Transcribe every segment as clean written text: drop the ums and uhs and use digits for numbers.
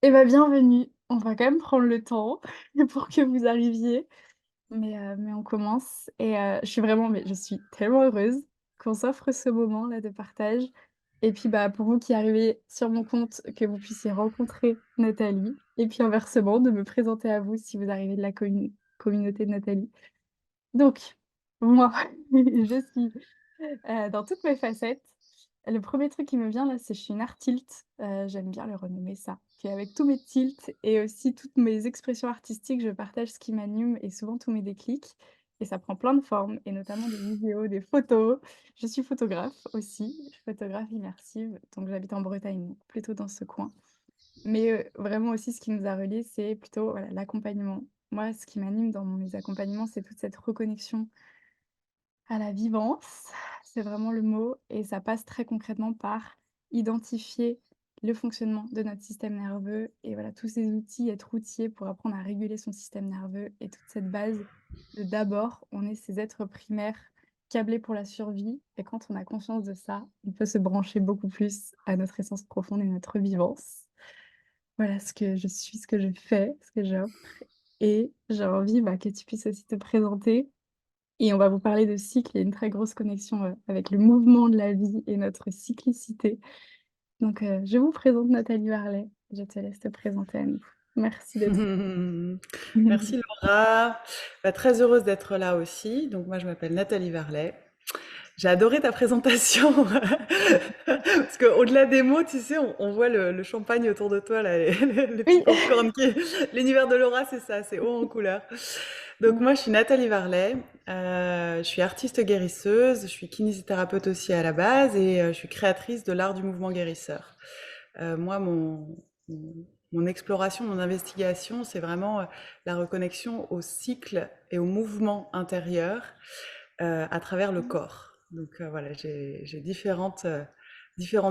Eh bah, bienvenue. On va quand même prendre le temps pour que vous arriviez, mais on commence je suis vraiment mais je suis tellement heureuse qu'on s'offre ce moment-là de partage et puis, bah, pour vous qui arrivez sur mon compte, que vous puissiez rencontrer Nathalie et puis inversement, de me présenter à vous si vous arrivez de la communauté de Nathalie. Donc, moi, je suis dans toutes mes facettes. Le premier truc qui me vient là, c'est je suis une artilte, j'aime bien le renommer ça. Qu'avec tous mes tilts et aussi toutes mes expressions artistiques, je partage ce qui m'anime et souvent tous mes déclics et ça prend plein de formes et notamment des vidéos, des photos. Je suis photographe aussi, je suis photographe immersive, donc j'habite en Bretagne, donc plutôt dans ce coin. Mais, vraiment aussi ce qui nous a reliés, c'est plutôt, voilà, l'accompagnement. Moi, ce qui m'anime dans mes accompagnements, c'est toute cette reconnexion à la vivance, c'est vraiment le mot et ça passe très concrètement par identifier le fonctionnement de notre système nerveux et voilà, tous ces outils, être outillé pour apprendre à réguler son système nerveux et toute cette base de d'abord, on est ces êtres primaires câblés pour la survie et quand on a conscience de ça, on peut se brancher beaucoup plus à notre essence profonde et notre vivance. Voilà ce que je suis, ce que je fais, ce que j'offre et j'ai envie, bah, que tu puisses aussi te présenter et on va vous parler de cycle. Il y a une très grosse connexion, avec le mouvement de la vie et notre cyclicité. Donc, je vous présente Nathalie Varlet. Je te laisse te présenter à nous. Merci d'être Merci Laura. Bah, très heureuse d'être là aussi. Donc moi je m'appelle Nathalie Varlet. J'ai adoré ta présentation parce qu'au-delà des mots, tu sais, on voit le champagne autour de toi là, le petit Oui. popcorn qui l'univers de Laura, c'est ça, c'est haut en couleur. Donc moi je suis Nathalie Varlet, je suis artiste guérisseuse, je suis kinésithérapeute aussi à la base et je suis créatrice de l'art du mouvement guérisseur. Moi, mon, mon exploration, mon investigation, c'est vraiment la reconnexion au cycle et au mouvement intérieur à travers le corps. Donc voilà, j'ai différentes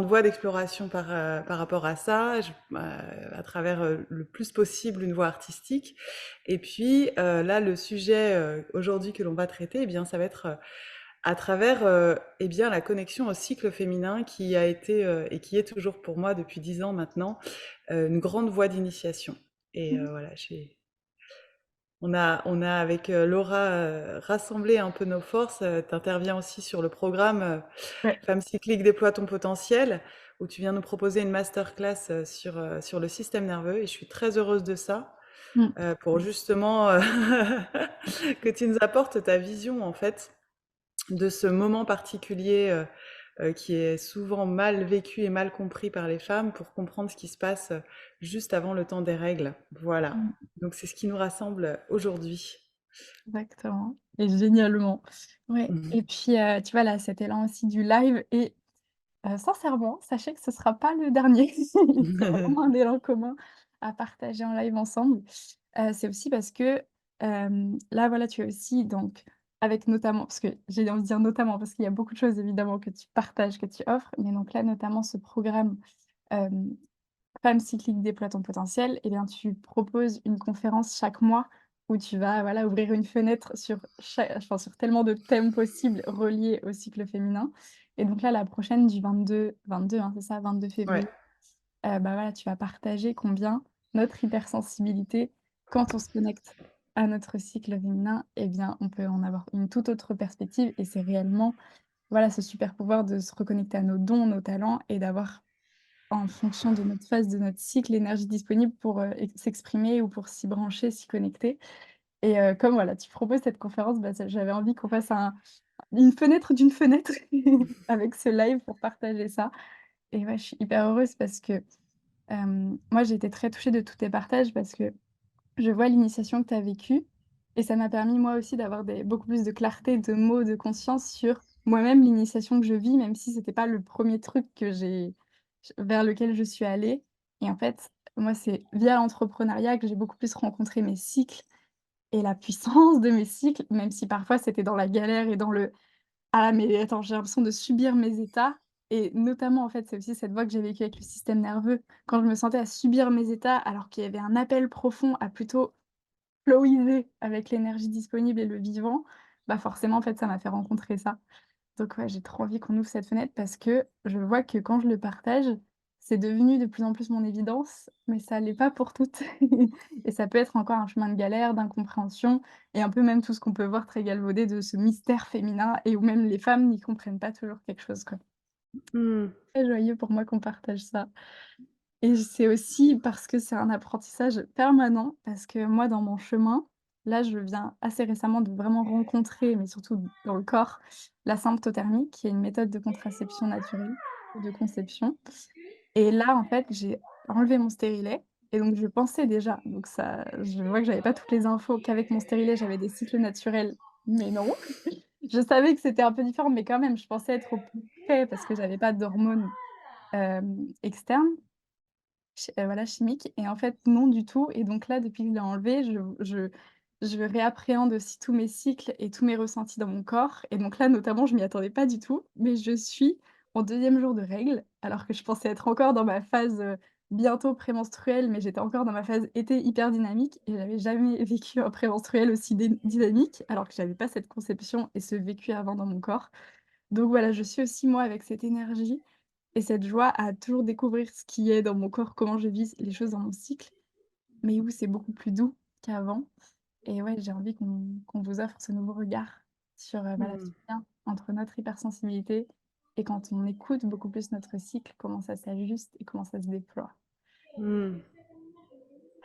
voies d'exploration par rapport à ça, à travers le plus possible une voie artistique. Et puis là, le sujet aujourd'hui que l'on va traiter, eh bien, ça va être à travers eh bien, la connexion au cycle féminin qui a été et qui est toujours pour moi depuis 10 ans maintenant une grande voie d'initiation. Et voilà, on a avec Laura rassemblé un peu nos forces. Tu interviens aussi sur le programme Ouais. Femme cyclique déploie ton potentiel, où tu viens nous proposer une masterclass sur le système nerveux. Et je suis très heureuse de ça, Mmh. pour justement que tu nous apportes ta vision en fait de ce moment particulier qui est souvent mal vécu et mal compris par les femmes pour comprendre ce qui se passe juste avant le temps des règles. Voilà. Mmh. Donc c'est ce qui nous rassemble aujourd'hui. Exactement et génialement. Ouais et Mhm. puis, tu vois, là, cet élan aussi du live et sincèrement, sachez que ce sera pas le dernier. Il y aura vraiment un élan commun à partager en live ensemble. C'est aussi parce que, là, voilà, tu es aussi donc avec notamment parce que j'ai envie de dire notamment parce qu'il y a beaucoup de choses évidemment que tu partages, que tu offres, mais donc là, notamment ce programme, hem, Femme cyclique déploie ton potentiel et bien, tu proposes une conférence chaque mois où tu vas, voilà, ouvrir une fenêtre sur enfin, sur tellement de thèmes possibles reliés au cycle féminin et donc là, la prochaine du 22, hein, c'est ça? 22 Ouais. février, bah, voilà, tu vas partager combien notre hypersensibilité, quand on se connecte à notre cycle féminin et bien, on peut en avoir une toute autre perspective et c'est réellement, voilà, ce super pouvoir de se reconnecter à nos dons, nos talents et d'avoir en fonction de notre phase de notre cycle, l'énergie disponible pour, s'exprimer ou pour s'y brancher, s'y connecter et comme voilà, tu proposes cette conférence, bah, ça j'avais envie qu'on fasse une fenêtre d'une fenêtre avec ce live pour partager ça et ouais, je suis hyper heureuse parce que, moi, j'ai été très touchée de tous tes partages parce que je vois l'initiation que tu as vécue et ça m'a permis moi aussi d'avoir des beaucoup plus de clarté, de mots, de conscience sur moi-même, l'initiation que je vis, même si c'était pas le premier truc que j'ai vers lequel je suis allée et en fait, moi, c'est via l'entrepreneuriat que j'ai beaucoup plus rencontré mes cycles et la puissance de mes cycles, même si parfois c'était dans la galère et dans le: «Ah mais attends, j'ai l'impression de subir mes états» et notamment, en fait, c'est aussi cette voie que j'ai vécue avec le système nerveux. Quand je me sentais à subir mes états alors qu'il y avait un appel profond à plutôt flowiser avec l'énergie disponible et le vivant, bah, forcément, en fait, ça m'a fait rencontrer ça. Donc ouais, j'ai trop envie qu'on ouvre cette fenêtre parce que je vois que quand je le partage, c'est devenu de plus en plus mon évidence, mais ça l'est pas pour toutes et ça peut être encore un chemin de galère, d'incompréhension et un peu même tout ce qu'on peut voir très galvaudé de ce mystère féminin et où même les femmes n'y comprennent pas toujours quelque chose, quoi. Mmh. Très joyeux pour moi qu'on partage ça. Et c'est aussi parce que c'est un apprentissage permanent, parce que moi, dans mon chemin, là, je viens assez récemment de vraiment rencontrer, mais surtout dans le corps, la symptothermie, qui est une méthode de contraception naturelle ou de conception. Et là, en fait, j'ai enlevé mon stérilet et donc je pensais déjà, donc ça je vois que j'avais pas toutes les infos, qu'avec mon stérilet, j'avais des cycles naturels, mais non. Je savais que c'était un peu différent, mais quand même, je pensais être au plus près parce que j'avais pas d'hormones, externes. Voilà, chimique et en fait, non du tout et donc là, depuis que je l'ai enlevé, je réappréhende aussi tous mes cycles et tous mes ressentis dans mon corps et donc là, notamment, je m'y attendais pas du tout, mais je suis au 2e jour de règles, alors que je pensais être encore dans ma phase, bientôt prémenstruelle, mais j'étais encore dans ma phase été hyper dynamique et j'avais jamais vécu un prémenstruel aussi dynamique, alors que j'avais pas cette conception et ce vécu avant dans mon corps. Donc voilà, je suis aussi moi avec cette énergie et cette joie à toujours découvrir ce qui est dans mon corps, comment je vis les choses dans mon cycle, mais où c'est beaucoup plus doux qu'avant et ouais, j'ai envie qu'on vous offre ce nouveau regard sur, voilà, ce Mmh. lien entre notre hypersensibilité et quand on écoute beaucoup plus notre cycle, comment ça s'ajuste et comment ça se déploie. Mmh.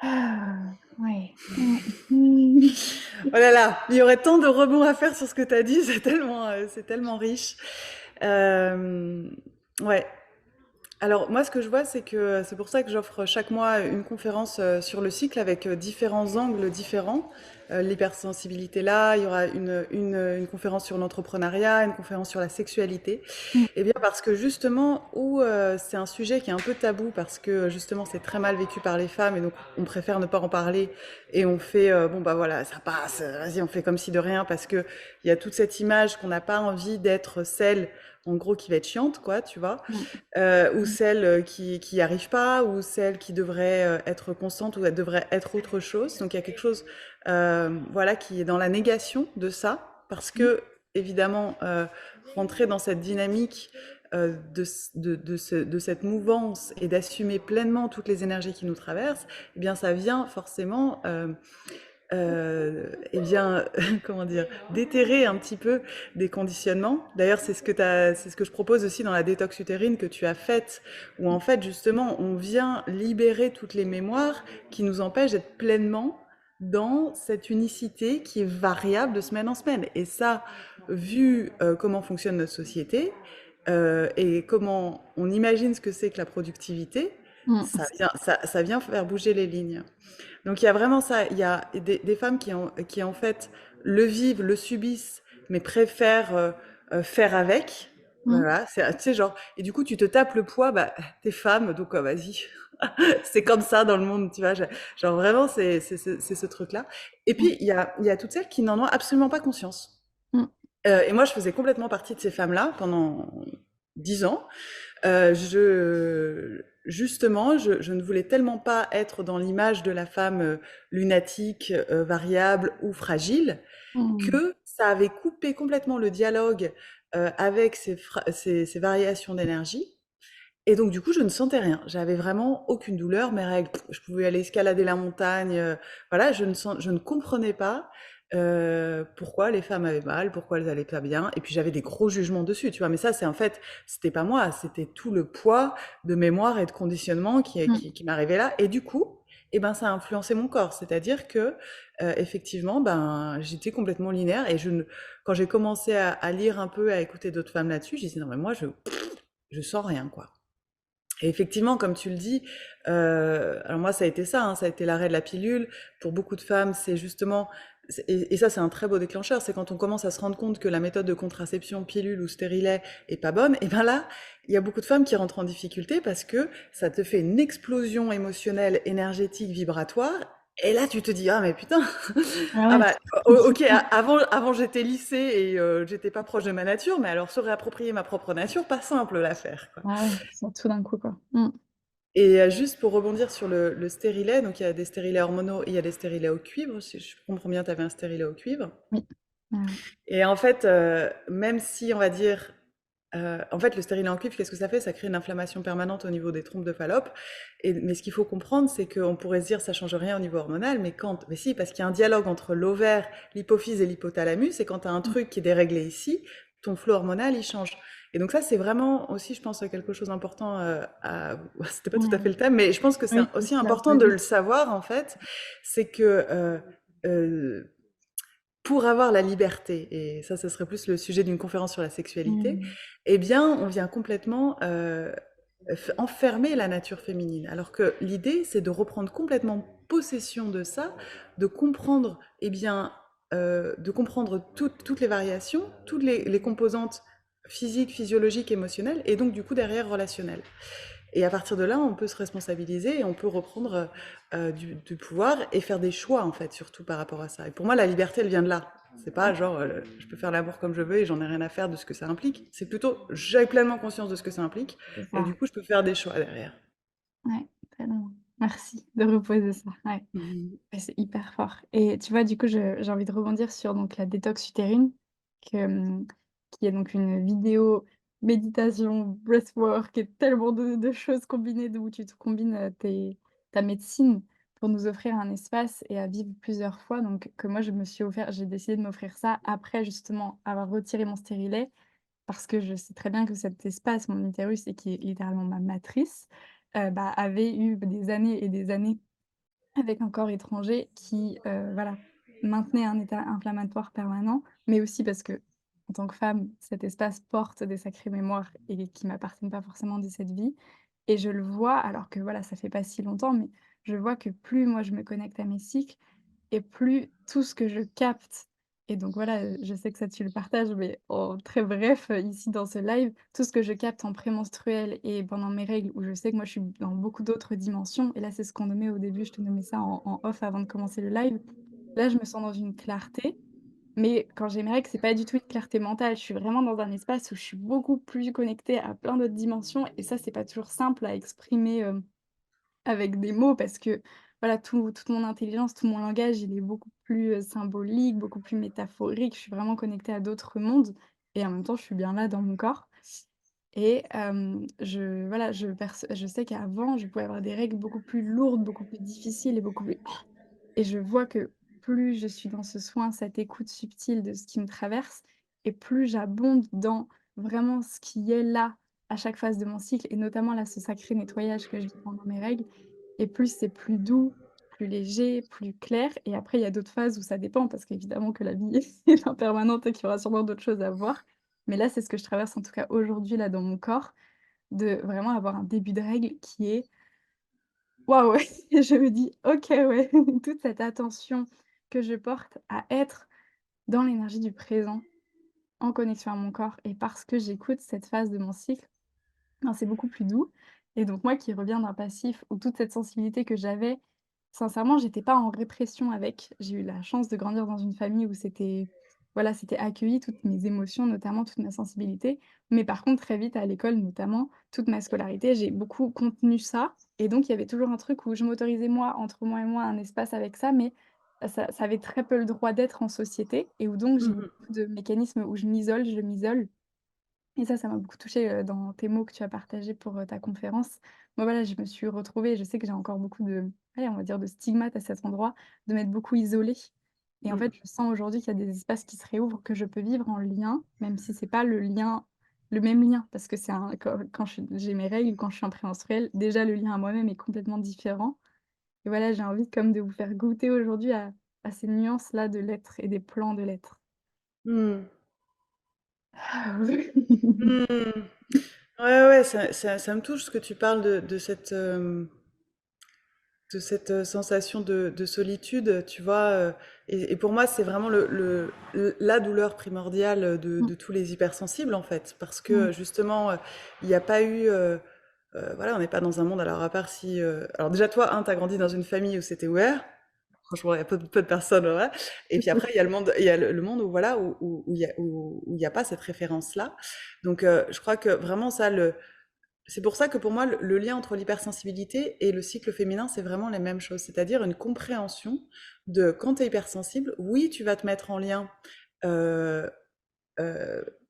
Ah, ouais. Mmh. Oh là là, il y aurait tant de rebonds à faire sur ce que tu as dit, c'est tellement riche. Hem, ouais. Alors moi, ce que je vois, c'est que c'est pour ça que j'offre chaque mois une conférence sur le cycle avec différents angles différents. L'hypersensibilité là, il y aura une conférence sur l'entrepreneuriat, une conférence sur la sexualité. Mmh, Eh bien parce que justement, où c'est un sujet qui est un peu tabou parce que justement c'est très mal vécu par les femmes et donc on préfère ne pas en parler et on fait bon bah voilà ça passe, vas-y on fait comme si de rien parce que il y a toute cette image qu'on n'a pas envie d'être celle en gros qui va être chiante quoi, tu vois, mmh, ou mmh, celle qui y arrive pas, ou celle qui devrait être constante, ou elle devrait être autre chose. Donc il y a quelque chose, voilà, qui est dans la négation de ça, parce mmh, que évidemment, rentrer dans cette dynamique de cette mouvance et d'assumer pleinement toutes les énergies qui nous traversent, eh bien ça vient forcément eh bien, comment dire, déterrer un petit peu des conditionnements. D'ailleurs, c'est ce que je propose aussi dans la détox utérine que tu as faite, où en fait, justement, on vient libérer toutes les mémoires qui nous empêchent d'être pleinement dans cette unicité qui est variable de semaine en semaine. Et ça, vu comment fonctionne notre société et comment on imagine ce que c'est que la productivité, mmh, ça vient faire bouger les lignes. Donc il y a vraiment ça, il y a des femmes qui en fait le vivent, le subissent, mais préfèrent faire avec. mmh, Voilà, c'est, tu sais, genre, et du coup tu te tapes le poids, bah t'es femme, donc vas-y, c'est comme ça dans le monde, tu vois. Genre vraiment, c'est ce truc-là. Et mmh, puis il y a toutes celles qui n'en ont absolument pas conscience. mmh, Et moi je faisais complètement partie de ces femmes-là pendant 10 ans. Justement, je ne voulais tellement pas être dans l'image de la femme lunatique, variable ou fragile, mmh, que ça avait coupé complètement le dialogue avec ces variations d'énergie. Et donc, du coup, je ne sentais rien. J'avais vraiment aucune douleur. Mes règles, je pouvais aller escalader la montagne. Voilà, je ne comprenais pas pourquoi les femmes avaient mal, pourquoi elles allaient pas bien. Et puis, j'avais des gros jugements dessus, tu vois. Mais ça, c'est en fait, c'était pas moi, c'était tout le poids de mémoire et de conditionnement mmh, qui m'arrivait là. Et du coup, eh ben, ça a influencé mon corps. C'est-à-dire que, effectivement, ben, j'étais complètement linéaire. Quand j'ai commencé à lire un peu, à écouter d'autres femmes là-dessus, je disais, non, mais moi, je sens rien, quoi. Et effectivement, comme tu le dis, alors moi ça a été ça, hein, ça a été l'arrêt de la pilule. Pour beaucoup de femmes, c'est justement et ça c'est un très beau déclencheur, c'est quand on commence à se rendre compte que la méthode de contraception pilule ou stérilet est pas bonne, et ben là, il y a beaucoup de femmes qui rentrent en difficulté parce que ça te fait une explosion émotionnelle, énergétique, vibratoire. Et là, tu te dis, ah mais putain, ah ah ouais, bah, ok, avant j'étais lissée et j'étais pas proche de ma nature, mais alors se réapproprier ma propre nature, pas simple l'affaire, quoi. ah ouais, ça tout d'un coup, quoi. Mmh. Et juste pour rebondir sur le stérilet, donc il y a des stérilets hormonaux et il y a des stérilets au cuivre, si je comprends bien, tu avais un stérilet au cuivre. Oui. Ouais, ouais. Et en fait, même si on va dire En fait, le stérilet en cuivre, qu'est-ce que ça fait? Ça crée une inflammation permanente au niveau des trompes de Fallope. Mais ce qu'il faut comprendre, c'est qu'on pourrait se dire ça change rien au niveau hormonal, mais si, parce qu'il y a un dialogue entre l'ovaire, l'hypophyse et l'hypothalamus, et quand tu as un Mmh. truc qui est déréglé ici, ton flot hormonal, il change. Et donc ça, c'est vraiment aussi, je pense, quelque chose d'important C'était pas tout à fait Ouais. le thème, mais je pense que c'est Oui, aussi la important de bonne. le savoir, en fait, c'est que euh, pour avoir la liberté, et ça, ce serait plus le sujet d'une conférence sur la sexualité, Mmh. eh bien, on vient complètement enfermer la nature féminine. Alors que l'idée, c'est de reprendre complètement possession de ça, de comprendre, eh bien, de comprendre toutes les variations, toutes les composantes physiques, physiologiques, émotionnelles, et donc du coup derrière relationnelles. Et à partir de là, on peut se responsabiliser et on peut reprendre du pouvoir et faire des choix, en fait, surtout par rapport à ça. Et pour moi, la liberté, elle vient de là. C'est pas genre, je peux faire l'amour comme je veux et j'en ai rien à faire de ce que ça implique. C'est plutôt, j'ai pleinement conscience de ce que ça implique C'est et ça. du coup, je peux faire des choix derrière. Ouais, tellement. Merci de reposer ça, ouais. Mhm. Ouais, c'est hyper fort et tu vois, du coup, je j'ai envie de rebondir sur donc la détox utérine que, qui est donc une vidéo méditation, breathwork et tellement de choses combinées, de où tu te combines, tes ta médecine pour nous offrir un espace et à vivre plusieurs fois donc que moi je me suis offert j'ai décidé de m'offrir ça après justement avoir retiré mon stérilet parce que je sais très bien que cet espace, mon utérus et qui est littéralement ma matrice, bah, avait eu des années et des années avec un corps étranger qui, voilà, maintenait un état inflammatoire permanent, mais aussi parce que en tant que femme, cet espace porte des sacrées mémoires et qui m'appartiennent pas forcément de cette vie et je le vois alors que voilà, ça fait pas si longtemps, mais je vois que plus moi je me connecte à mes cycles et plus tout ce que je capte et donc voilà, je sais que ça tu le partages, mais en très bref, ici dans ce live, tout ce que je capte en prémenstruel et pendant mes règles où je sais que moi je suis dans beaucoup d'autres dimensions et là, c'est ce qu'on nommait au début, je te nommais ça en off avant de commencer le live. Là, je me sens dans une clarté, mais quand j'ai mes règles, c'est pas du tout une clarté mentale. Je suis vraiment dans un espace où je suis beaucoup plus connectée à plein d'autres dimensions et ça, c'est pas toujours simple à exprimer, avec des mots parce que, voilà, toute mon intelligence, tout mon langage, il est beaucoup plus, symbolique, beaucoup plus métaphorique. Je suis vraiment connectée à d'autres mondes et en même temps, je suis bien là dans mon corps et je voilà, je sais qu'avant, je pouvais avoir des règles beaucoup plus lourdes, beaucoup plus difficiles et beaucoup plus et je vois que plus je suis dans ce soin, cette écoute subtile de ce qui me traverse et plus j'abonde dans vraiment ce qui est là, à chaque phase de mon cycle et notamment là, ce sacré nettoyage que je vis pendant mes règles et plus c'est plus doux, plus léger, plus clair et après il y a d'autres phases où ça dépend parce qu'évidemment que la vie est impermanente et qu'il y aura sûrement d'autres choses à voir. Mais là, c'est ce que je traverse en tout cas aujourd'hui là dans mon corps, de vraiment avoir un début de règle qui est waouh! Et je me dis: «OK, ouais, toute cette attention que je porte à être dans l'énergie du présent, en connexion à mon corps et parce que j'écoute cette phase de mon cycle, ben, c'est beaucoup plus doux» et donc moi qui reviens d'un passif où toute cette sensibilité que j'avais, sincèrement, j'étais pas en répression avec. J'ai eu la chance de grandir dans une famille où c'était voilà, c'était accueilli, toutes mes émotions, notamment toute ma sensibilité. Mais par contre, très vite à l'école, notamment, toute ma scolarité, j'ai beaucoup contenu ça et donc il y avait toujours un truc où je m'autorisais moi, entre moi et moi, un espace avec ça, mais ça avait très peu le droit d'être en société et où donc j'ai beaucoup Mhm. de mécanismes où je m'isole et ça m'a beaucoup touchée, dans tes mots que tu as partagés pour, ta conférence. Moi, voilà, je me suis retrouvée je sais que j'ai encore beaucoup de, allez, on va dire de stigmates à cet endroit, de m'être beaucoup isolée et en fait, je sens aujourd'hui qu'il y a des espaces qui se réouvrent, que je peux vivre en lien, même si c'est pas le même lien parce que c'est un quand j'ai mes règles, quand je suis en prémenstruel, déjà le lien à moi-même est complètement différent et voilà, j'ai envie comme de vous faire goûter aujourd'hui à ces nuances-là de l'être et des plans de l'être. Mhm. Mhm. Ouais, ouais, ça me touche ce que tu parles de cette sensation de solitude, tu vois. Et pour moi, c'est vraiment la douleur primordiale Mmh, de tous les hypersensibles, en fait. Parce mmh, que justement, il n'y a pas eu. Voilà, on n'est pas dans un monde. Alors, à part si. Alors, déjà, toi, tu as grandi dans une famille où c'était ouvert. Franchement, il y a peu de personnes, voilà. Et puis après, il y a le monde, il y a le monde où, voilà, où il y a pas cette référence-là. Donc, je crois que vraiment, c'est pour ça que pour moi, le lien entre l'hypersensibilité et le cycle féminin, c'est vraiment les mêmes choses. C'est-à-dire une compréhension de quand tu es hypersensible, oui, tu vas te mettre en lien euh,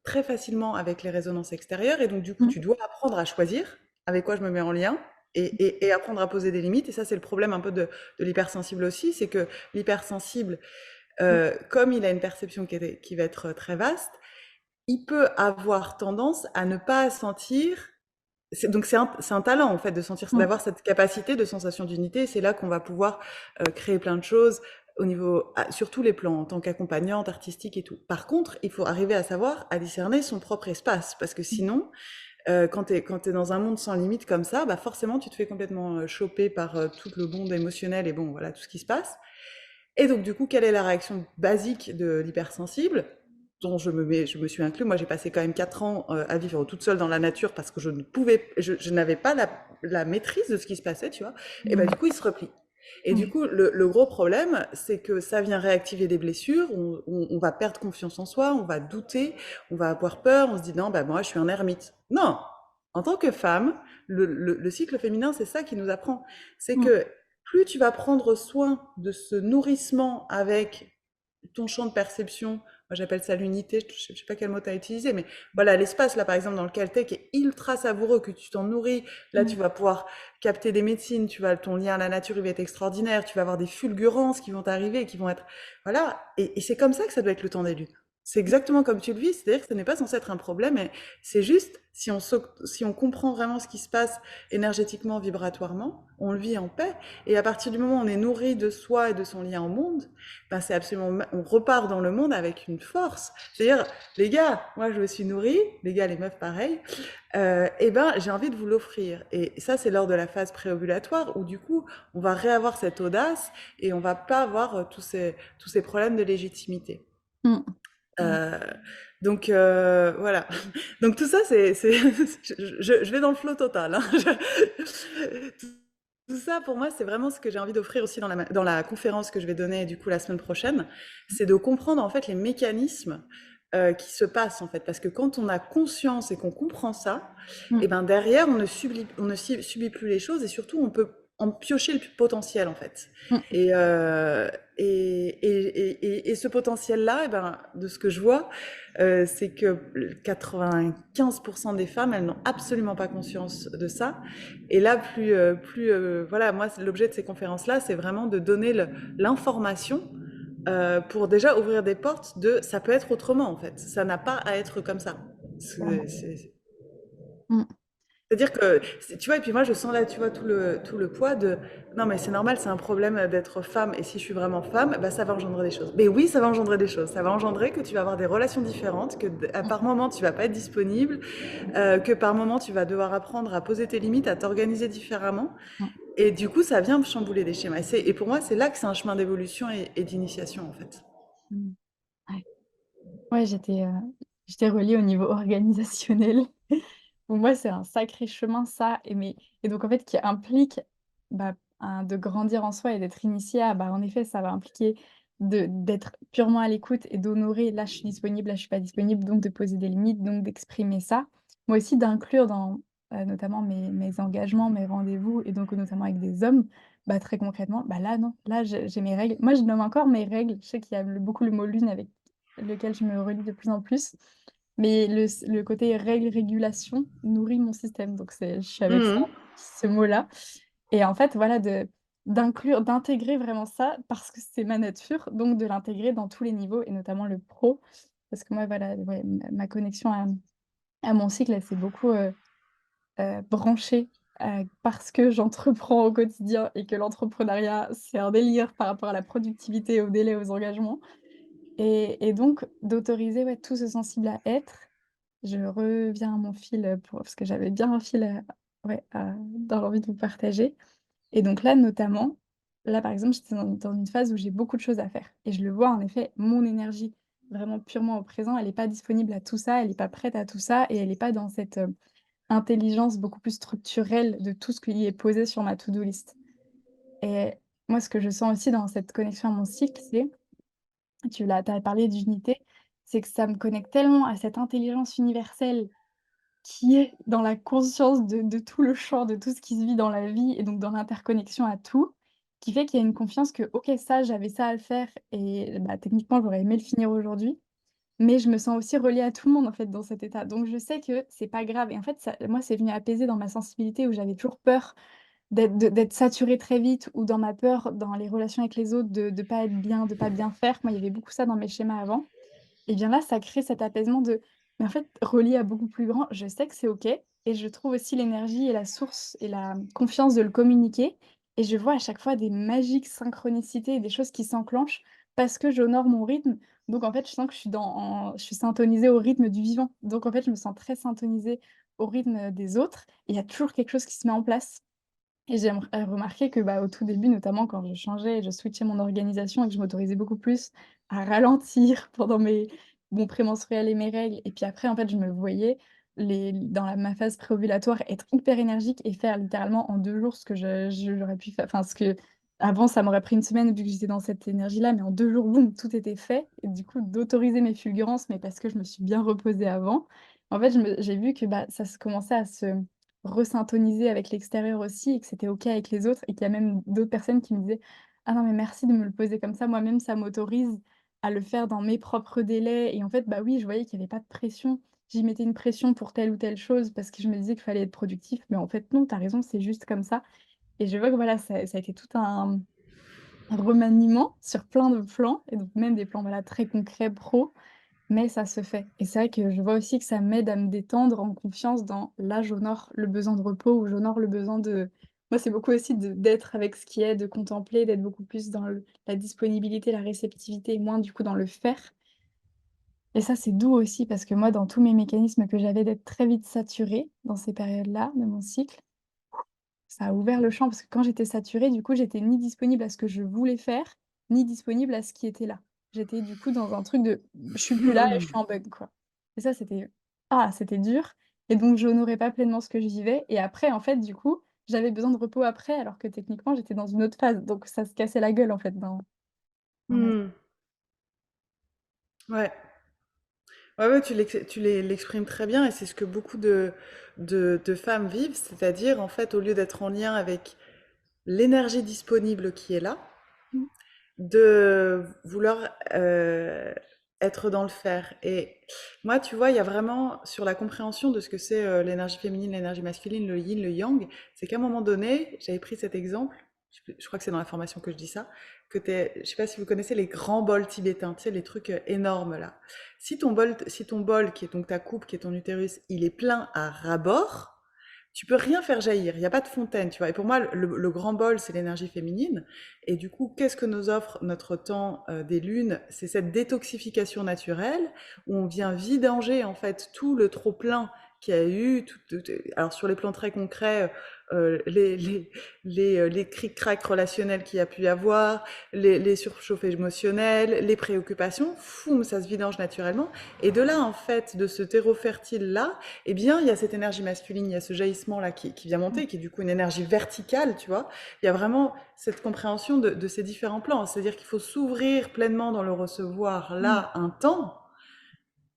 très facilement avec les résonances extérieures et donc du coup, Mmh. tu dois apprendre à choisir avec quoi je me mets en lien et apprendre à poser des limites et ça, c'est le problème un peu de l'hypersensible aussi, c'est que l'hypersensible, Oui. comme il a une perception qui va être très vaste, il peut avoir tendance à ne pas sentir donc c'est un talent en fait de sentir, Mmh. d'avoir cette capacité de sensation d'unité. C'est là qu'on va pouvoir créer plein de choses au niveau, sur tous les plans, en tant qu'accompagnante, artistique et tout. Par contre, il faut arriver à savoir, à discerner son propre espace, parce que Mmh. sinon, quand t'es dans un monde sans limite comme ça, bah forcément tu te fais complètement choper par tout le monde émotionnel et bon voilà tout ce qui se passe. Et donc, du coup, quelle est la réaction basique de l'hypersensible dont je me suis inclus. Moi, j'ai passé quand même 4 ans à vivre toute seule dans la nature parce que je n'avais pas la maîtrise de ce qui se passait, tu vois. Et ben, Mmh. du coup, il se replie. Et du Oui. coup, le gros problème, c'est que ça vient réactiver des blessures, on va perdre confiance en soi, on va douter, on va avoir peur, on se dit non, bah moi, je suis un ermite. Non! En tant que femme, le cycle féminin, c'est ça qui nous apprend. C'est Mmh. que plus tu vas prendre soin de ce nourrissement avec ton champ de perception, moi j'appelle ça l'unité, je sais pas quel mot tu as utilisé, mais voilà, l'espace là par exemple dans lequel tu es qui est ultra savoureux, que tu t'en nourris, là tu Mmh. vas pouvoir capter des médecines, ton lien à la nature il va être extraordinaire, tu vas avoir des fulgurances qui vont t'arriver, qui vont être... Voilà, et c'est comme ça que ça doit être le temps des lunes. C'est exactement comme tu le vis, c'est-à-dire que ce n'est pas censé être un problème, mais c'est juste, si on comprend vraiment ce qui se passe énergétiquement, vibratoirement, on le vit en paix, et à partir du moment où on est nourri de soi et de son lien au monde, ben c'est absolument, on repart dans le monde avec une force. C'est-à-dire, les gars, moi je me suis nourrie, les gars, les meufs pareil, et ben j'ai envie de vous l'offrir. Et ça c'est lors de la phase préovulatoire où du coup on va réavoir cette audace et on va pas avoir tous ces problèmes de légitimité. Mmh. Ouais. Euh, donc voilà. Donc tout ça je vais dans le flow total. Hein. Tout ça pour moi c'est vraiment ce que j'ai envie d'offrir aussi dans la conférence que je vais donner du coup la semaine prochaine, c'est de comprendre en fait les mécanismes qui se passent en fait, parce que quand on a conscience et qu'on comprend ça, Mmh. et ben derrière on ne subit plus les choses et surtout on peut en piocher le potentiel en fait. Mmh. Et, euh, et ce potentiel-là, eh ben, de ce que je vois, c'est que 95% des femmes, elles n'ont absolument pas conscience de ça. Et là, voilà, moi, l'objet de ces conférences-là, c'est vraiment de donner l'information pour déjà ouvrir des portes de ça peut être autrement en fait. Ça n'a pas à être comme ça. Clairement. C'est Mmh. c'est-à-dire que, tu vois, et puis moi je sens là, tu vois, tout le poids de non, mais c'est normal, c'est un problème d'être femme, et si je suis vraiment femme, bah ça va engendrer des choses. Mais oui, ça va engendrer des choses. Ça va engendrer que tu vas avoir des relations différentes, que Mmh. par moment tu vas pas être disponible, que par moment tu vas devoir apprendre à poser tes limites, à t'organiser différemment. Mmh. Et du coup, ça vient chambouler des schémas. Et pour moi, c'est là que c'est un chemin d'évolution et d'initiation, en fait. Mmh. Ouais. Ouais, j'étais reliée au niveau organisationnel. Pour moi, c'est un sacré chemin ça et donc en fait qui implique, bah, de grandir en soi et d'être initié à bah, en effet, ça va impliquer d'être purement à l'écoute et d'honorer: «Là, je suis disponible, là, je suis pas disponible», donc de poser des limites, donc d'exprimer ça. Moi aussi d'inclure dans, notamment mes engagements, mes rendez-vous et donc notamment avec des hommes, bah, très concrètement, bah, là non, là j'ai mes règles. Moi, je nomme encore mes règles. Je sais qu'il y a beaucoup le mot lune avec lequel je me relie de plus en plus. Mais le côté règle, régulation nourrit mon système, donc je suis avec ça, Mhm. ce mot-là et en fait, voilà, d'intégrer vraiment ça parce que c'est ma nature, donc de l'intégrer dans tous les niveaux et notamment le pro. Parce que moi, voilà, ouais, ma connexion à mon cycle, elle s'est beaucoup, branchée, parce que j'entreprends au quotidien et que l'entrepreneuriat, c'est un délire par rapport à la productivité, aux délais, aux engagements et donc d'autoriser, ouais, tout ce sensible à être. Je reviens à mon fil, parce que j'avais bien un fil, ouais, dans l'envie de vous partager et donc là, notamment, là, par exemple, j'étais dans une phase où j'ai beaucoup de choses à faire et je le vois, en effet, mon énergie vraiment purement au présent, elle est pas disponible à tout ça, elle est pas prête à tout ça et elle est pas dans cette, intelligence beaucoup plus structurelle de tout ce qui est posé sur ma to do list et moi, ce que je sens aussi dans cette connexion à mon cycle, c'est tu as parlé d'unité, c'est que ça me connecte tellement à cette intelligence universelle qui est dans la conscience de tout le champ, de tout ce qui se vit dans la vie et donc dans l'interconnexion à tout, qui fait qu'il y a une confiance que: «OK, ça, j'avais ça à le faire et bah, techniquement, j'aurais aimé le finir aujourd'hui». mais je me sens aussi reliée à tout le monde, en fait, dans cet état. Donc je sais que c'est pas grave et en fait, ça moi, c'est venu apaiser dans ma sensibilité où j'avais toujours peur d'être saturée très vite ou dans ma peur dans les relations avec les autres de pas être bien, de pas bien faire. Moi, il y avait beaucoup ça dans mes schémas avant. Et bien là, ça crée cet apaisement de mais en fait, relié à beaucoup plus grand, je sais que c'est OK et je trouve aussi l'énergie et la source et la confiance de le communiquer et je vois à chaque fois des magiques synchronicités et des choses qui s'enclenchent parce que j'honore mon rythme. Donc en fait, je sens que je suis syntonisée au rythme du vivant. Donc en fait, je me sens très syntonisée au rythme, des autres et il y a toujours quelque chose qui se met en place. Et j'ai remarqué que, bah, au tout début, notamment quand je changeais et je switchais mon organisation et que je m'autorisais beaucoup plus à ralentir pendant mon prémenstruel et mes règles et puis après, en fait, je me voyais dans ma phase préovulatoire être hyper énergique et faire littéralement en 2 jours ce que j'aurais pu faire enfin, ce que avant ça m'aurait pris une semaine vu que j'étais dans cette énergie-là, mais en 2 jours, boum, tout était fait et du coup, d'autoriser mes fulgurances, mais parce que je me suis bien reposée avant. En fait, j'ai vu que, bah, ça se commençait à se resyntoniser avec l'extérieur aussi et que c'était OK avec les autres et qu'il y a même d'autres personnes qui me disaient: «Ah non mais merci de me le poser comme ça, moi-même ça m'autorise à le faire dans mes propres délais» et en fait, bah, oui, je voyais qu'il y avait pas de pression. J'y mettais une pression pour telle ou telle chose parce que je me disais qu'il fallait être productif, mais en fait non, tu as raison, c'est juste comme ça et je vois que voilà, ça a été tout un remaniement sur plein de plans et donc même des plans, voilà, très concrets pro mais ça se fait et c'est vrai que je vois aussi que ça m'aide à me détendre en confiance dans là, j'honore le besoin de repos ou j'honore le besoin de moi, c'est beaucoup aussi d'être avec ce qui est, de contempler, d'être beaucoup plus dans la disponibilité, la réceptivité et moins du coup dans le faire et ça, c'est doux aussi parce que moi, dans tous mes mécanismes que j'avais d'être très vite saturée dans ces périodes-là de mon cycle, ça a ouvert le champ parce que quand j'étais saturée, du coup, j'étais ni disponible à ce que je voulais faire, ni disponible à ce qui était là. J'étais du coup dans un truc de: «Je suis plus là et je suis en bug, quoi» et ça, c'était dur et donc j'honorais pas pleinement ce que je vivais et après, en fait, du coup, j'avais besoin de repos après alors que techniquement, j'étais dans une autre phase donc ça se cassait la gueule, en fait, dans ma Mmh. Ouais. Ouais, ouais, l'exprimes très bien et c'est ce que beaucoup de femmes vivent, c'est-à-dire en fait, au lieu d'être en lien avec l'énergie disponible qui est là, mmh, de vouloir être dans le faire. Et moi, tu vois, il y a vraiment sur la compréhension de ce que c'est l'énergie féminine, l'énergie masculine, le yin, le yang, c'est qu'à un moment donné, j'avais pris cet exemple, je crois que c'est dans la formation que je dis ça, je sais pas si vous connaissez les grands bols tibétains, tu sais, les trucs énormes là. Si ton bol, qui est donc ta coupe, qui est ton utérus, il est plein à ras-bord, tu peux rien faire jaillir, il n'y a pas de fontaine, tu vois. Et pour moi, le grand bol, c'est l'énergie féminine. Et du coup, qu'est-ce que nous offre notre temps des lunes? C'est cette détoxification naturelle où on vient vidanger en fait tout le trop plein qu'il y a eu. Alors sur les plans très concrets, les cric-crac relationnels qu'il y a pu y avoir, les surchauffés émotionnels, les préoccupations, foum, ça se vidange naturellement. Et de là, en fait, de ce terreau fertile-là, eh bien, il y a cette énergie masculine, il y a ce jaillissement-là qui vient mmh, monter, qui est du coup une énergie verticale, tu vois. Il y a vraiment cette compréhension de ces différents plans. C'est-à-dire qu'il faut s'ouvrir pleinement dans le recevoir, mmh, là, un temps,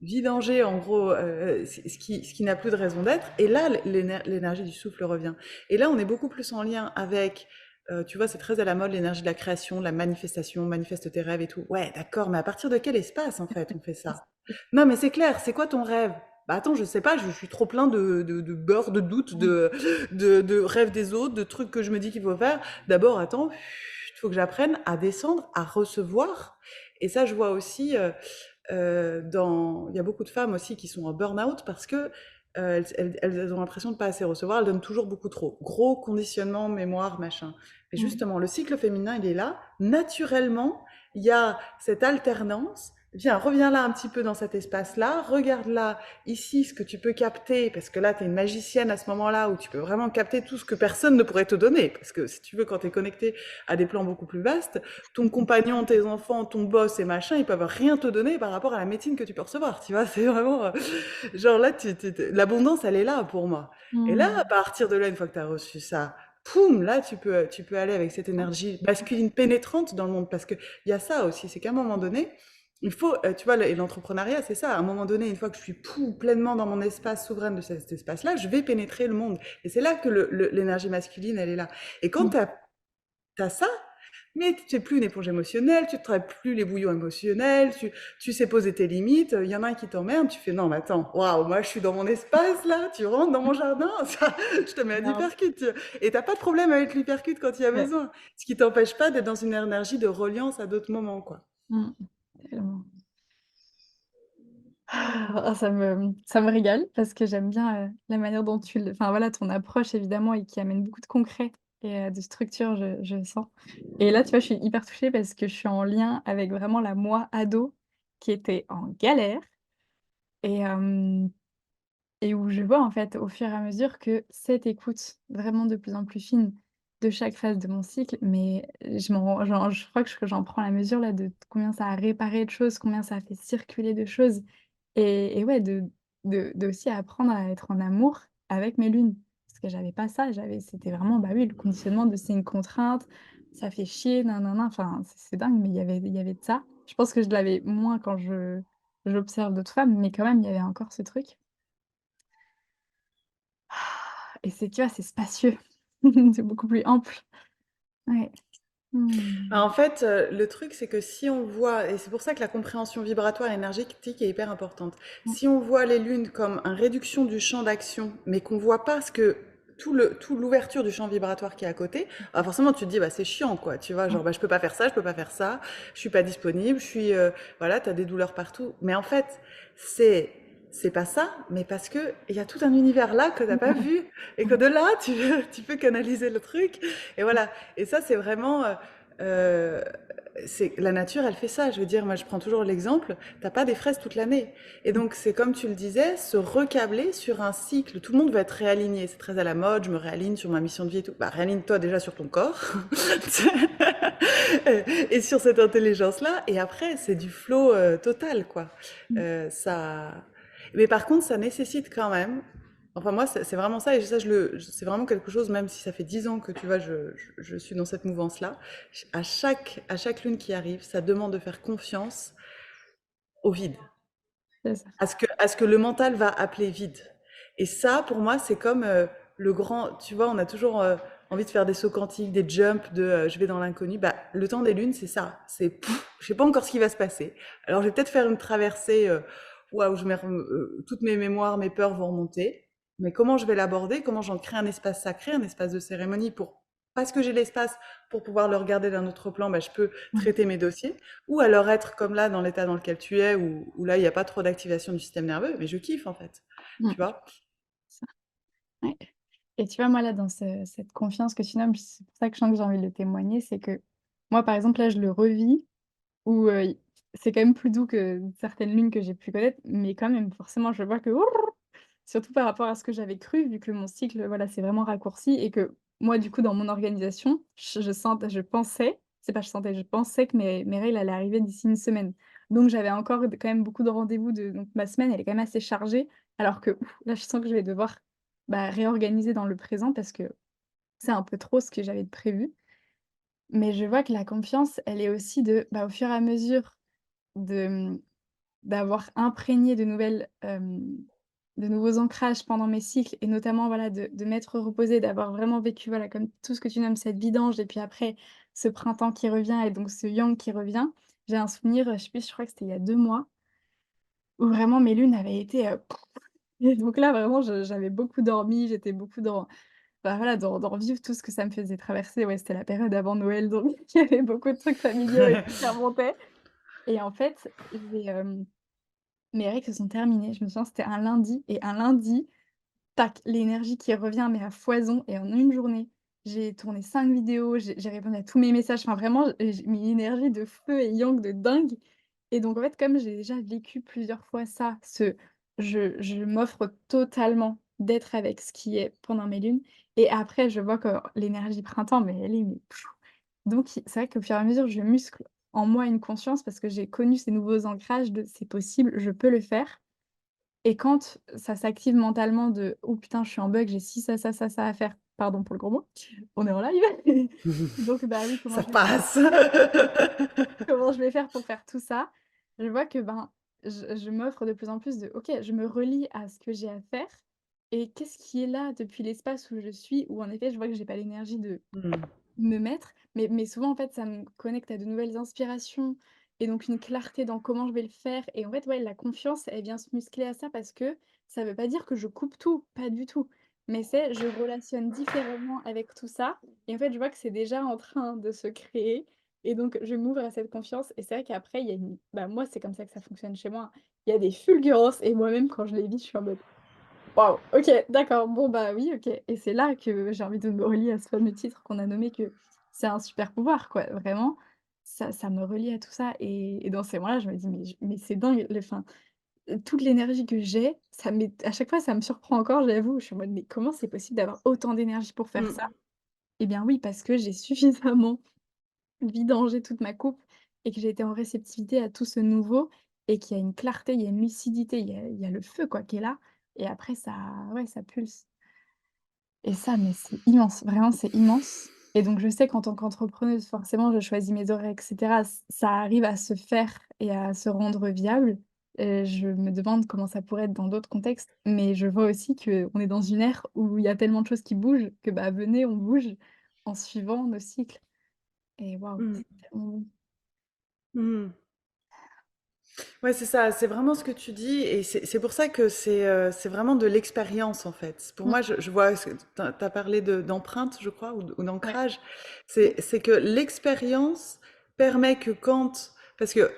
vidanger en gros ce qui n'a plus de raison d'être, et là, l'énergie du souffle revient. Et là, on est beaucoup plus en lien avec, tu vois, c'est très à la mode, l'énergie de la création, de la manifestation, manifeste tes rêves et tout. Ouais, d'accord, mais à partir de quel espace, en fait, on fait ça? Non, mais c'est clair, c'est quoi ton rêve? Bah attends, je sais pas, je suis trop plein de beurre, de doutes, mmh, de rêves des autres, de trucs que je me dis qu'il faut faire. D'abord, attends, il faut que j'apprenne à descendre, à recevoir. Et ça, je vois aussi, il y a beaucoup de femmes aussi qui sont en burn-out parce que elles ont l'impression de pas assez recevoir, elles donnent toujours beaucoup trop. Gros conditionnement, mémoire, machin. Mais mmh. justement, le cycle féminin, il est là. Naturellement, il y a cette alternance. Viens, reviens là un petit peu dans cet espace-là, regarde là, ici, ce que tu peux capter, parce que là, tu es une magicienne à ce moment-là, où tu peux vraiment capter tout ce que personne ne pourrait te donner, parce que si tu veux, quand tu es connecté à des plans beaucoup plus vastes, ton compagnon, tes enfants, ton boss et machin, ils peuvent rien te donner par rapport à la médecine que tu peux recevoir, tu vois, c'est vraiment, genre là, l'abondance, elle est là pour moi. Et là, à Mmh. partir de là, une fois que tu as reçu ça, poum, là, tu peux aller avec cette énergie masculine pénétrante dans le monde, parce qu'il y a ça aussi, c'est qu'à un moment donné, il faut, tu vois, et l'entrepreneuriat, c'est ça. À un moment donné, une fois que je suis pleinement dans mon espace souverain de cet espace-là, je vais pénétrer le monde. Et c'est là que l'énergie masculine, elle est là. Et quand Mmh. tu as ça, Mais tu n'es plus une éponge émotionnelle, tu ne travailles plus les bouillons émotionnels, tu sais poser tes limites. Il y en a un qui t'emmerde, tu fais non, mais attends, waouh, moi je suis dans mon espace là, tu rentres dans mon jardin, ça, je te mets un Grave. hypercute. Et t'as pas de problème avec l'hypercute quand il y a Ouais. besoin. Ce qui t'empêche pas d'être dans une énergie de reliance à d'autres moments, quoi. Mmh. Tellement. Ah, ça me régale parce que j'aime bien, la manière dont tu le enfin voilà, ton approche évidemment et qui amène beaucoup de concret et de structure, je sens. Et là, tu vois, je suis hyper touchée parce que je suis en lien avec vraiment la moi ado qui était en galère et et où je vois en fait au fur et à mesure que cette écoute vraiment de plus en plus fine de chaque phase de mon cycle, mais je crois que j'en prends la mesure là de combien ça a réparé de choses, combien ça a fait circuler de choses. Et ouais, de aussi apprendre à être en amour avec mes lunes. Parce que j'avais pas ça, c'était vraiment, bah, oui, le conditionnement de c'est une contrainte, ça fait chier, nin nin nin, enfin, c'est dingue, mais il y avait de ça. Je pense que je l'avais moins quand j'observe d'autres femmes, mais quand même, il y avait encore ce truc. Et tu vois, c'est spacieux. C'est beaucoup plus ample. Ouais. Bah, Mmh. en fait, le truc, c'est que si on voit, et c'est pour ça que la compréhension vibratoire et énergétique est hyper importante. Mmh. Si on voit les lunes comme une réduction du champ d'action, mais qu'on voit pas ce que tout l'ouverture du champ vibratoire qui est à côté, bah forcément tu te dis bah c'est chiant quoi, tu vois, Mmh. genre bah je peux pas faire ça, je peux pas faire ça, je suis pas disponible, je suis voilà, t'as des douleurs partout. Mais en fait, c'est c'est pas ça, mais parce que il y a tout un univers là que t'as pas Ouais. vu et que Ouais. de là tu peux canaliser le truc et voilà. Et ça c'est vraiment euh, c'est la nature, elle fait ça. Je veux dire, moi, je prends toujours l'exemple. T'as pas des fraises toute l'année, et Mmh. donc c'est comme tu le disais, se recabler sur un cycle. Tout le monde veut être réaligné. C'est très à la mode. Je me réaligne sur ma mission de vie et tout. Bah, réaligne-toi déjà sur ton corps et sur cette intelligence-là. Et après, c'est du flow total, quoi. Mmh. Ça. Mais par contre, ça nécessite quand même. Enfin, moi, c'est vraiment ça, et ça, c'est vraiment quelque chose, même si ça fait 10 ans que tu vois, je suis dans cette mouvance-là. À chaque lune qui arrive, ça demande de faire confiance au vide, C'est ça. à ce que le mental va appeler vide. Et ça, pour moi, c'est comme le grand, tu vois, on a toujours envie de faire des sauts quantiques, des jumps de je vais dans l'inconnu. Bah, le temps des lunes, c'est ça. C'est, je sais pas encore ce qui va se passer. Alors, je vais peut-être faire une traversée où toutes mes mémoires, mes peurs vont remonter. Mais comment je vais l'aborder? Comment j'en crée un espace sacré, un espace de cérémonie pour, parce que j'ai l'espace pour pouvoir le regarder d'un autre plan, bah, je peux Mmh. traiter mes dossiers. Ou alors être comme là, dans l'état dans lequel tu es, où là, il n'y a pas trop d'activation du système nerveux, mais je kiffe en fait, Mmh. tu vois? Ça. Ouais. Et tu vois, moi, là, dans cette confiance que tu nommes, c'est pour ça que je sens que j'ai envie de le témoigner, c'est que moi, par exemple, là, je le revis où, c'est quand même plus doux que certaines lunes que j'ai pu connaître, mais quand même, forcément, je vois que surtout par rapport à ce que j'avais cru, vu que mon cycle, voilà, s'est vraiment raccourci et que moi, du coup, dans mon organisation, je pensais, c'est pas je sentais, je pensais que mes règles allaient arriver d'ici une semaine. Donc j'avais encore quand même beaucoup de rendez-vous donc ma semaine, elle est quand même assez chargée, alors que là, je sens que je vais devoir, bah, réorganiser dans le présent parce que c'est un peu trop ce que j'avais de prévu. Mais je vois que la confiance, elle est aussi bah, au fur et à mesure de, d'avoir imprégné de nouveaux ancrages pendant mes cycles et notamment, voilà, de m'être reposée, d'avoir vraiment vécu, voilà, comme tout ce que tu nommes, cette vidange et puis après ce printemps qui revient et donc ce yang qui revient. J'ai un souvenir, je sais plus, je crois que c'était il y a 2 mois, où vraiment mes lunes avaient été, et donc là, vraiment, j'avais beaucoup dormi, j'étais beaucoup dans, bah, voilà, dans vivre tout ce que ça me faisait traverser. Ouais, c'était la période avant Noël, donc il y avait beaucoup de trucs familiaux et tout qui remontaient et en fait, mes règles se sont terminées. Je me souviens, c'était un lundi et un lundi, tac, l'énergie qui revient, mais à foison et en une journée, j'ai tourné 5 vidéos, j'ai répondu à tous mes messages, enfin vraiment, j'ai mis une énergie de feu et yang de dingue et donc en fait, comme j'ai déjà vécu plusieurs fois ça, je m'offre totalement d'être avec ce qui est pendant mes lunes et après je vois que l'énergie printemps, mais elle est mais donc c'est vrai qu'au fur et à mesure, je muscle en moi une conscience parce que j'ai connu ces nouveaux ancrages de: «C'est possible, je peux le faire» et quand ça s'active mentalement de: «Oh putain, je suis en bug, j'ai ci, ça à faire», pardon pour le gros mot, on est en live. Donc bah oui, Ça passe. comment je vais faire pour faire tout ça? Je vois que, ben, je m'offre de plus en plus de: «OK, je me relie à ce que j'ai à faire et qu'est-ce qui est là depuis l'espace où je suis?» où en effet, je vois que j'ai pas l'énergie de Mmh. me mettre, mais souvent, en fait, ça me connecte à de nouvelles inspirations et donc une clarté dans comment je vais le faire et en fait, ouais, la confiance, elle vient se muscler à ça parce que ça veut pas dire que je coupe tout, pas du tout. Mais c'est je relationne différemment avec tout ça et en fait, je vois que c'est déjà en train de se créer et donc je m'ouvre à cette confiance et c'est vrai qu'après il y a une bah, moi, c'est comme ça que ça fonctionne chez moi. Il y a des fulgurances et moi-même quand je les vis, je suis en mode: «Waouh, OK, d'accord, bon, bah, oui, OK» et c'est là que j'ai envie de me relier à ce fameux titre qu'on a nommé que c'est un super pouvoir, quoi. Vraiment, ça me relie à tout ça et dans ces moments-là, je me dis: «Mais c'est dingue, le enfin, toute l'énergie que j'ai, ça m'est à chaque fois, ça me surprend encore, j'avoue». Je suis en mode: «Mais comment c'est possible d'avoir autant d'énergie pour faire ça?» Mmh. Eh bien, oui, parce que j'ai suffisamment vidanger toute ma coupe et que j'ai été en réceptivité à tout ce nouveau et qu'il y a une clarté, il y a une lucidité, il y a le feu quoi qui est là et après ça ouais, ça pulse et ça mais c'est immense, vraiment c'est immense et donc je sais qu'en tant qu'entrepreneuse, forcément, je choisis mes horaires et cetera. Ça arrive à se faire et à se rendre viable et je me demande comment ça pourrait être dans d'autres contextes, mais je vois aussi qu'on est dans une ère où il y a tellement de choses qui bougent que, bah, venez, on bouge en suivant nos cycles et waouh, Mmh. c'est tellement bon. Mmh. Ouais, c'est ça, c'est vraiment ce que tu dis et c'est pour ça que c'est vraiment de l'expérience, en fait. Pour Mmh, moi, je vois ce que tu as parlé d'empreinte, je crois, ou ouais. d'ancrage. Mmh, C'est que l'expérience permet que quand parce que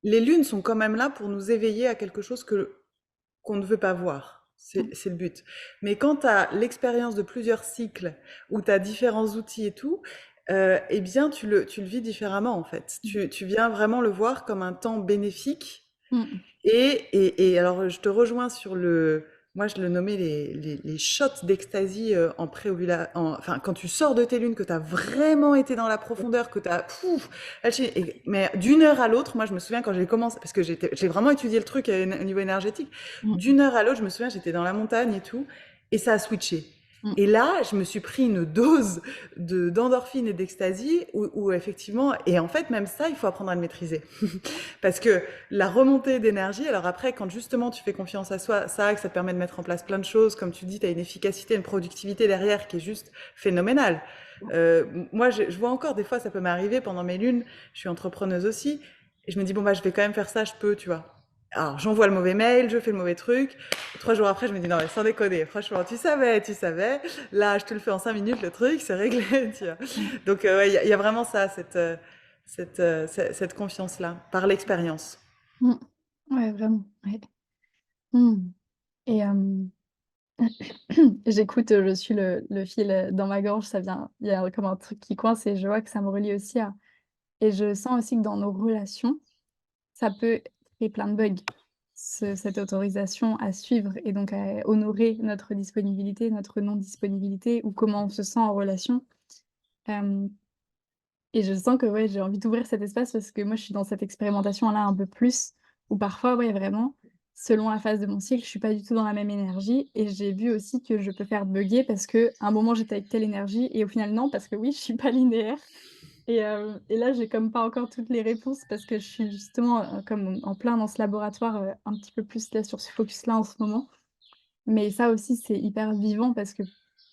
les lunes sont quand même là pour nous éveiller à quelque chose qu'on ne veut pas voir. mmh, C'est le but. Mais quand tu as l'expérience de plusieurs cycles, où tu as différents outils et tout, eh bien, tu le vis différemment, en fait. mmh, Tu viens vraiment le voir comme un temps bénéfique mmh, et alors, je te rejoins sur le moi, je le nommais les shots d'ecstasy, en préovula enfin, quand tu sors de tes lunes, que tu as vraiment été dans la profondeur, que tu as pouf, lâché et mais d'une heure à l'autre, moi, je me souviens quand j'ai commencé parce que j'ai vraiment étudié le truc, au niveau énergétique. mmh, D'une heure à l'autre, je me souviens, j'étais dans la montagne et tout et ça a switché mmh, et là, je me suis pris une dose d'endorphine et d'ecstasy où effectivement et en fait, même ça, il faut apprendre à le maîtriser. Parce que la remontée d'énergie, alors après, quand justement tu fais confiance à soi, ça te permet de mettre en place plein de choses. Comme tu dis, tu as une efficacité, une productivité derrière qui est juste phénoménale. Moi, je vois encore des fois, ça peut m'arriver pendant mes lunes, je suis entrepreneuse aussi, et je me dis, bon, bah, je vais quand même faire ça, je peux, tu vois. Alors, j'envoie le mauvais mail, je fais le mauvais truc. 3 jours après, je me dis, non, mais sans déconner, franchement, tu savais. Là, je te le fais en 5 minutes, le truc, c'est réglé, tu vois. mmh, Donc, ouais, y a vraiment ça, cette confiance-là, par l'expérience. mmh. Ouais, vraiment, ouais. Mmh et j'écoute, je suis le fil, dans ma gorge, ça vient il y a comme un truc qui coince et je vois que ça me relie aussi à et je sens aussi que dans nos relations, ça peut créer plein de bugs. Cette autorisation à suivre et donc à honorer notre disponibilité, notre non-disponibilité ou comment on se sent en relation. Hem Et je sens que, ouais, j'ai envie d'ouvrir cet espace parce que moi, je suis dans cette expérimentation-là un peu plus, où parfois, ouais, vraiment, selon la phase de mon cycle, je suis pas du tout dans la même énergie et j'ai vu aussi que je peux faire bugger parce qu'à un moment, j'étais avec telle énergie et au final, non, parce que oui, je suis pas linéaire et là, j'ai comme pas encore toutes les réponses parce que je suis justement, comme en plein dans ce laboratoire, un petit peu plus là, sur ce focus-là en ce moment. Mais ça aussi, c'est hyper vivant parce que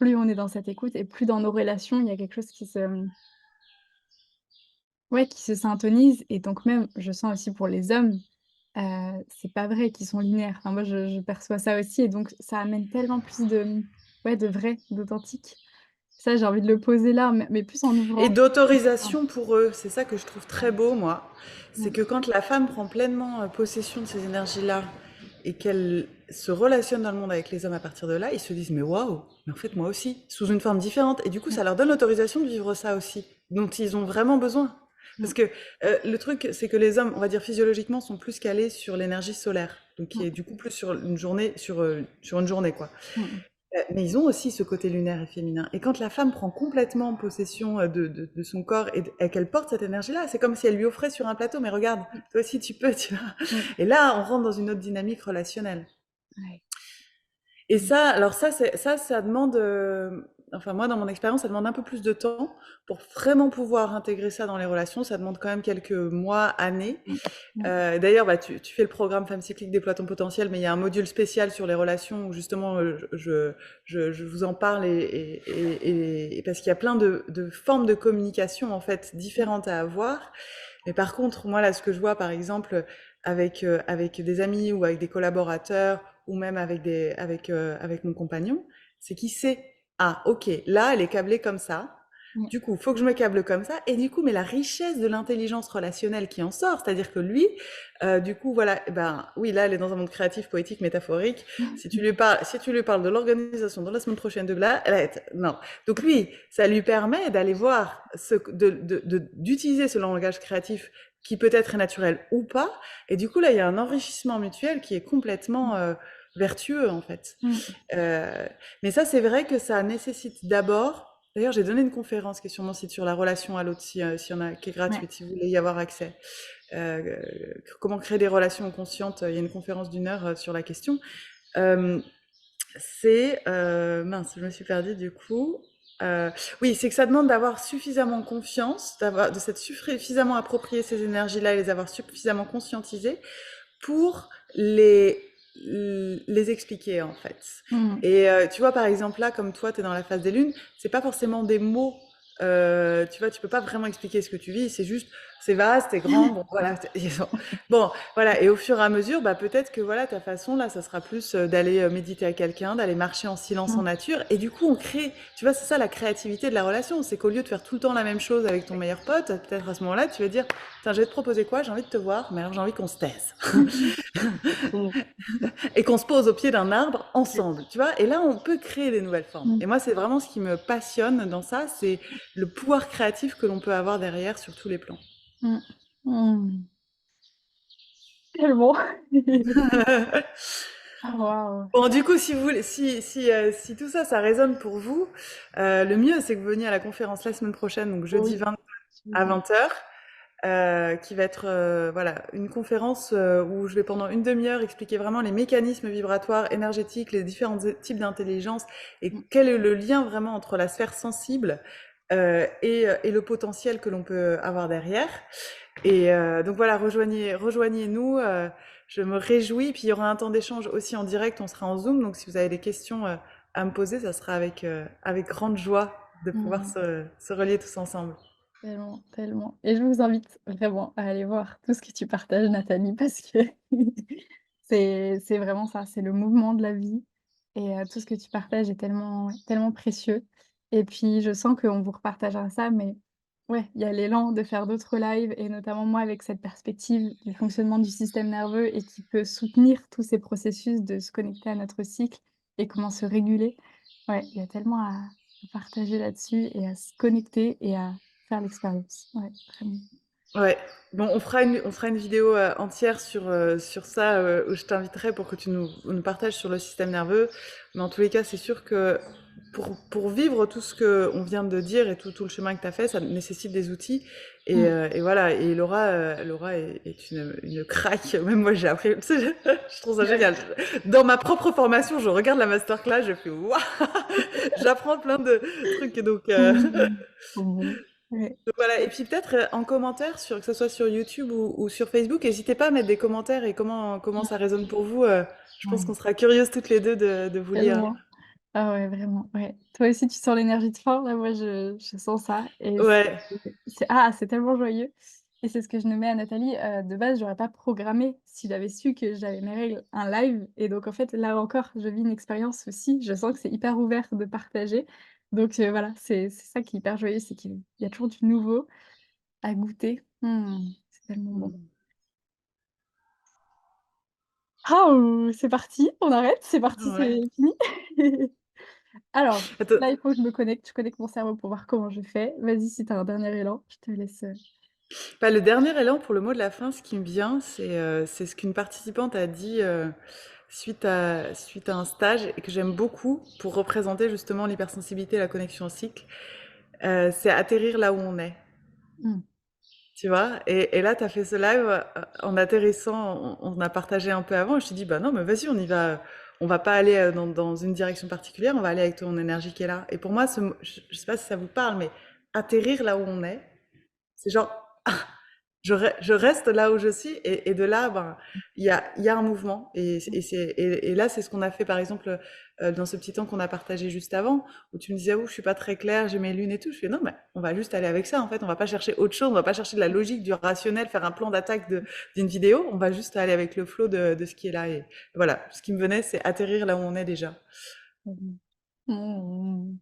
plus on est dans cette écoute et plus dans nos relations, il y a quelque chose qui se ouais, qui se syntonisent et donc même, je sens aussi pour les hommes, c'est pas vrai qu'ils sont linéaires. Enfin moi, je perçois ça aussi et donc ça amène tellement plus de, ouais, de vrai, d'authentique. Ça, j'ai envie de le poser là, mais plus en Et ouvrant. d'autorisation pour eux, c'est ça que je trouve très beau, moi. C'est Mmh, que quand la femme prend pleinement possession de ces énergies-là et qu'elle se relationne dans le monde avec les hommes à partir de là, ils se disent mais waouh, mais en fait moi aussi, sous une forme différente. Et du coup, mmh, ça leur donne l'autorisation de vivre ça aussi, dont ils ont vraiment besoin. Parce mmh, que le truc, c'est que les hommes, on va dire physiologiquement, sont plus calés sur l'énergie solaire, donc qui est mmh, du coup plus sur une journée, sur une journée quoi. mmh, mmh. Mais ils ont aussi ce côté lunaire et féminin. Et quand la femme prend complètement possession de son corps et qu'elle porte cette énergie-là, c'est comme si elle lui offrait sur un plateau, mais regarde, toi aussi tu peux, tu vois. Mmh. Et là, on rentre dans une autre dynamique relationnelle. Ouais. Et Mmh. ça, alors ça, ça demande. enfin moi dans mon expérience, ça demande un peu plus de temps pour vraiment pouvoir intégrer ça dans les relations. Ça demande quand même quelques mois, années. Mmh. Ouais. D'ailleurs, bah, tu fais le programme Femme cyclique déploie ton potentiel, mais il y a un module spécial sur les relations où justement je vous en parle et parce qu'il y a plein de formes de communication en fait différentes à avoir. Mais par contre, moi là, ce que je vois par exemple avec des amis ou avec des collaborateurs ou même avec mon compagnon, c'est qu'il sait, ah ok, là elle est câblée comme ça. Ouais. Du coup, faut que je me câble comme ça. Et du coup, mais la richesse de l'intelligence relationnelle qui en sort, c'est-à-dire que lui, du coup, voilà, eh ben, oui, là, elle est dans un monde créatif, poétique, métaphorique. Si tu lui parles de l'organisation de la semaine prochaine de là, elle va être, non. Donc lui, ça lui permet d'aller voir d'utiliser ce langage créatif qui peut-être est naturel ou pas. Et du coup, là, il y a un enrichissement mutuel qui est complètement vertueux, en fait. Mmh. Euh, mais ça, c'est vrai que ça nécessite d'abord. D'ailleurs, j'ai donné une conférence qui est sur mon site sur la relation à l'autre, s'il y en a, qui est Ouais. gratuite, si vous voulez y avoir accès. Euh, comment créer des relations conscientes. Il y a une conférence d'1 heure sur la question. Euh, mince, je me suis perdue du coup. Oui, c'est que ça demande d'avoir suffisamment confiance, de s'être suffisamment approprié ces énergies-là et les avoir suffisamment conscientisées pour les expliquer en fait. Mmh. Et tu vois, par exemple, là, comme toi, tu es dans la phase des lunes, c'est pas forcément des mots. Tu vois, tu peux pas vraiment expliquer ce que tu vis, c'est juste, c'est vaste, c'est grand, bon, voilà. Bon, voilà. Et au fur et à mesure, bah, peut-être que voilà, ta façon, là, ça sera plus d'aller méditer à quelqu'un, d'aller marcher en silence en Mmh. nature. Et du coup, on crée, tu vois, c'est ça la créativité de la relation. C'est qu'au lieu de faire tout le temps la même chose avec ton meilleur pote, peut-être à ce moment-là, tu vas dire, tiens, je vais te proposer quoi? J'ai envie de te voir, mais alors j'ai envie qu'on se taise. Mmh. Et qu'on se pose au pied d'un arbre ensemble, tu vois. Et là, on peut créer des nouvelles formes. Mmh. Et moi, c'est vraiment ce qui me passionne dans ça, c'est le pouvoir créatif que l'on peut avoir derrière sur tous les plans. Mmh. Mmh. Tellement. Ah waouh! Bon, du coup, si vous voulez, si tout ça, ça résonne pour vous, le mieux, c'est que vous veniez à la conférence la semaine prochaine, donc jeudi Oui, 20 je à viens. 20 h, qui va être voilà, une conférence où je vais pendant une demi-heure expliquer vraiment les mécanismes vibratoires, énergétiques, les différents types d'intelligence et Mmh. quel est le lien vraiment entre la sphère sensible et le potentiel que l'on peut avoir derrière. Et donc voilà, rejoignez-nous. Je me réjouis. Puis il y aura un temps d'échange aussi en direct. On sera en Zoom. Donc si vous avez des questions à me poser, ça sera avec grande joie de pouvoir Mmh. se relier tous ensemble. Tellement, tellement et je vous invite vraiment à aller voir tout ce que tu partages Nathalie parce que c'est vraiment ça, c'est le mouvement de la vie et tout ce que tu partages est tellement, ouais, tellement précieux et puis je sens qu'on vous repartagera ça mais ouais, il y a l'élan de faire d'autres lives et notamment moi avec cette perspective du fonctionnement du système nerveux et qui peut soutenir tous ces processus de se connecter à notre cycle et comment se réguler. Ouais, il y a tellement à partager là-dessus et à se connecter et à faire l'expérience, ouais, vraiment. Ouais. Bon, on fera une vidéo entière sur ça où je t'inviterai pour que tu nous partages sur le système nerveux. Mais en tous les cas, c'est sûr que pour vivre tout ce que on vient de dire et tout le chemin que tu as fait, ça nécessite des outils. Et, Mmh. euh, et voilà. Et Laura est une craque. Même moi, j'ai appris. Tu sais, je trouve ça Ouais. génial. Dans ma propre formation, je regarde la masterclass, je fais waouh, j'apprends plein de trucs. Et donc, Mmh. Trop bon. Ouais. donc voilà, et puis peut-être en commentaire, que ce soit sur YouTube ou sur Facebook, n'hésitez pas à mettre des commentaires et comment ça résonne pour vous. Je pense qu'on Ouais, sera curieuses toutes les deux de vous lire. tellement. Ah ouais, vraiment, ouais. Toi aussi, tu sens l'énergie de fort, là, moi, je sens ça et Ouais, c'est tellement joyeux et c'est ce que je nommais à Nathalie, de base, j'aurais pas programmé si j'avais su que j'avais mes règles, un live et donc en fait, là encore, je vis une expérience aussi, je sens que c'est hyper ouvert de partager donc voilà, c'est ça qui est hyper joyeux, c'est qu'il y a toujours du nouveau à goûter. C'est tellement bon. mm, Ah, c'est parti, on arrête, c'est parti, ouais. c'est fini. Alors, Attends, là, il faut que je connecte mon cerveau pour voir comment je fais. Vas-y, si tu as un dernier élan, je te laisse, bah, le dernier élan pour le mot de la fin, ce qui me vient, c'est ce qu'une participante a dit suite à un stage et que j'aime beaucoup pour représenter justement l'hypersensibilité et la connexion au cycle. C'est atterrir là où on est. mmh, Tu vois? Et là, tu as fait ce live, en atterrissant, on a partagé un peu avant et je t'ai dit: «Bah non, mais vas-y, on va pas aller, dans une direction particulière, on va aller avec ton énergie qui est là. Et pour moi, je sais pas si ça vous parle, mais atterrir là où on est, c'est genre, ah, je reste là où je suis et de là, ben, il y a un mouvement et là, c'est ce qu'on a fait, par exemple, dans ce petit temps qu'on a partagé juste avant, où tu me disais: «Ouh, je suis pas très claire, j'ai mes lunes et tout». Je fais: «Non, mais on va juste aller avec ça, en fait, on va pas chercher autre chose, on va pas chercher de la logique, du rationnel, faire un plan d'attaque d'une vidéo, on va juste aller avec le flow de ce qui est là». Et voilà, ce qui me venait, c'est atterrir là où on est déjà. Mmh. Mmh.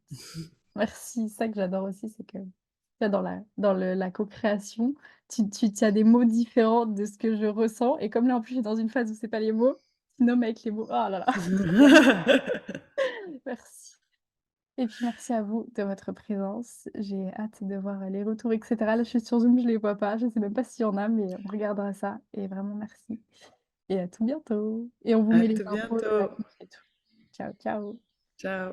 Merci, c'est ça que j'adore aussi, c'est que là, dans la co-création, tu as des mots différents de ce que je ressens et comme là, en plus, je suis dans une phase où c'est pas les mots, tu nommes avec les mots. Oh là là, trop bien, merci et puis merci à vous de votre présence. J'ai hâte de voir les retours et cetera. Là, je suis sur Zoom, je les vois pas, je sais même pas s'il y en a, mais on regardera ça et vraiment merci et à tout bientôt et on vous À met les tout infos de la bientôt. conf et tout. Ciao, ciao. Ciao.